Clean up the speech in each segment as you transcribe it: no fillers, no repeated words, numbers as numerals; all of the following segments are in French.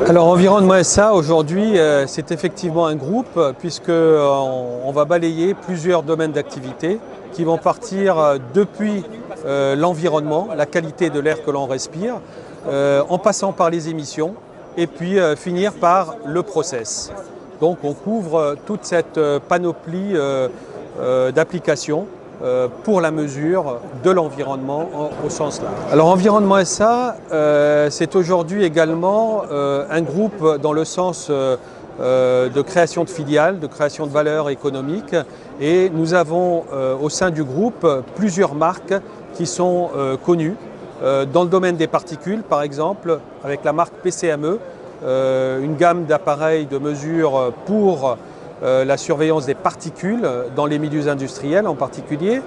Alors Environnement SA aujourd'hui c'est effectivement un groupe puisqu'on va balayer plusieurs domaines d'activité qui vont partir depuis l'environnement, la qualité de l'air que l'on respire, en passant par les émissions et puis finir par le process. Donc on couvre toute cette panoplie d'applications pour la mesure de l'environnement au sens large. Alors Environnement SA, c'est aujourd'hui également un groupe dans le sens de création de filiales, de création de valeur économique, et nous avons au sein du groupe plusieurs marques qui sont connues. Dans le domaine des particules, par exemple, avec la marque PCME, une gamme d'appareils de mesure pour la surveillance des particules dans les milieux industriels en particulier,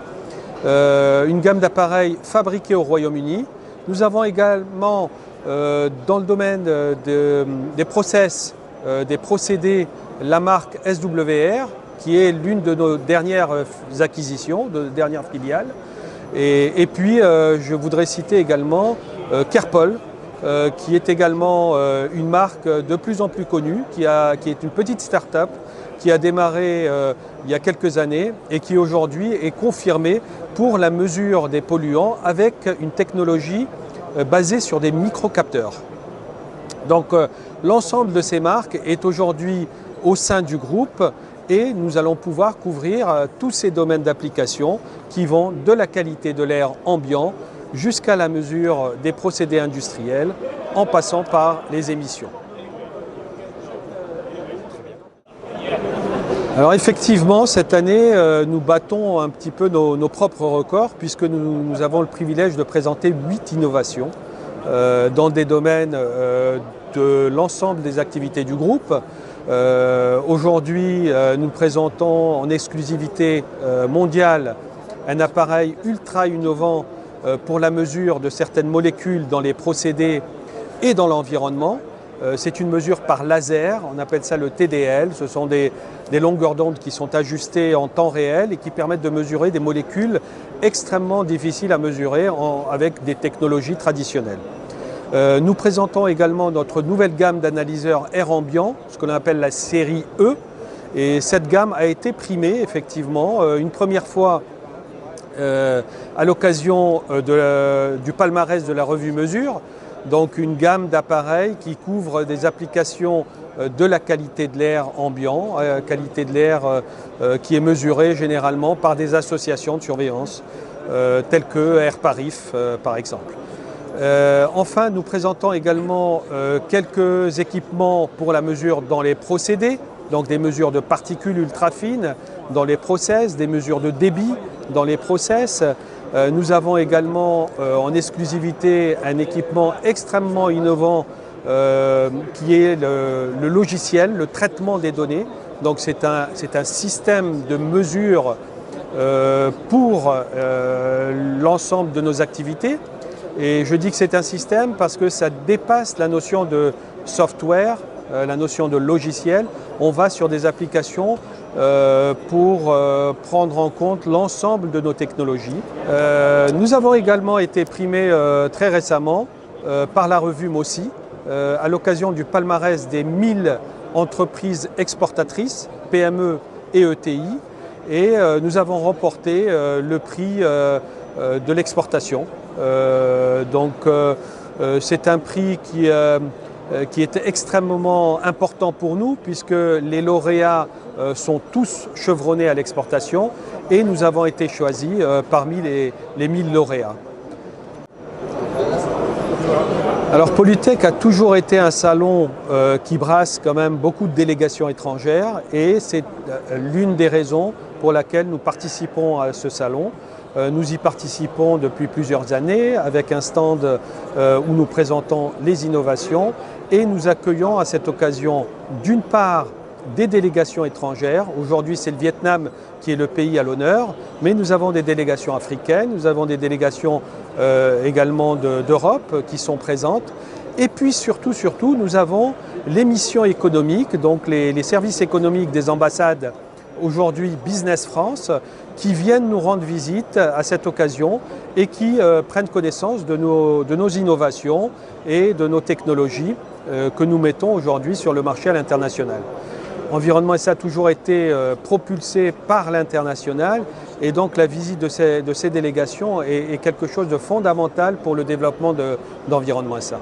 une gamme d'appareils fabriqués au Royaume-Uni. Nous avons également dans le domaine des process, des procédés, la marque SWR qui est l'une de nos dernières acquisitions, de dernières filiales. Et puis je voudrais citer également Kerpol, qui est également une marque de plus en plus connue, qui est une petite start-up qui a démarré il y a quelques années et qui aujourd'hui est confirmée pour la mesure des polluants avec une technologie basée sur des microcapteurs. Donc l'ensemble de ces marques est aujourd'hui au sein du groupe et nous allons pouvoir couvrir tous ces domaines d'application qui vont de la qualité de l'air ambiant jusqu'à la mesure des procédés industriels en passant par les émissions. Alors effectivement, cette année, nous battons un petit peu nos propres records puisque nous avons le privilège de présenter 8 innovations dans des domaines de l'ensemble des activités du groupe. Aujourd'hui, nous présentons en exclusivité mondiale un appareil ultra innovant pour la mesure de certaines molécules dans les procédés et dans l'environnement. C'est une mesure par laser, on appelle ça le TDL. Ce sont des longueurs d'onde qui sont ajustées en temps réel et qui permettent de mesurer des molécules extrêmement difficiles à mesurer avec des technologies traditionnelles. Nous présentons également notre nouvelle gamme d'analyseurs air ambiant, ce que l'on appelle la série E. Et cette gamme a été primée effectivement une première fois à l'occasion du palmarès de la revue Mesure. Donc une gamme d'appareils qui couvre des applications de la qualité de l'air ambiant, qualité de l'air qui est mesurée généralement par des associations de surveillance telles que Airparif par exemple. Enfin, nous présentons également quelques équipements pour la mesure dans les procédés, donc des mesures de particules ultra fines dans les process, des mesures de débit dans les process. Nous avons également en exclusivité un équipement extrêmement innovant qui est le logiciel, le traitement des données. Donc c'est un système de mesure pour l'ensemble de nos activités. Et je dis que c'est un système parce que ça dépasse la notion de software, la notion de logiciel. On va sur des applications pour prendre en compte l'ensemble de nos technologies. Nous avons également été primés très récemment par la revue MOSI à l'occasion du palmarès des 1000 entreprises exportatrices, PME et ETI, et nous avons remporté le prix de l'exportation. C'est un prix qui était extrêmement important pour nous puisque les lauréats sont tous chevronnés à l'exportation et nous avons été choisis parmi les 1000 lauréats. Alors Polytech a toujours été un salon qui brasse quand même beaucoup de délégations étrangères et c'est l'une des raisons pour laquelle nous participons à ce salon. Nous y participons depuis plusieurs années avec un stand où nous présentons les innovations et nous accueillons à cette occasion d'une part des délégations étrangères. Aujourd'hui, c'est le Vietnam qui est le pays à l'honneur, mais nous avons des délégations africaines, nous avons des délégations également d'Europe qui sont présentes. Et puis surtout, nous avons les missions économiques, donc les services économiques des ambassades aujourd'hui Business France, qui viennent nous rendre visite à cette occasion et qui prennent connaissance de nos innovations et de nos technologies que nous mettons aujourd'hui sur le marché à l'international. Environnement SA a toujours été propulsé par l'international et donc la visite de ces délégations est quelque chose de fondamental pour le développement d'Environnement SA.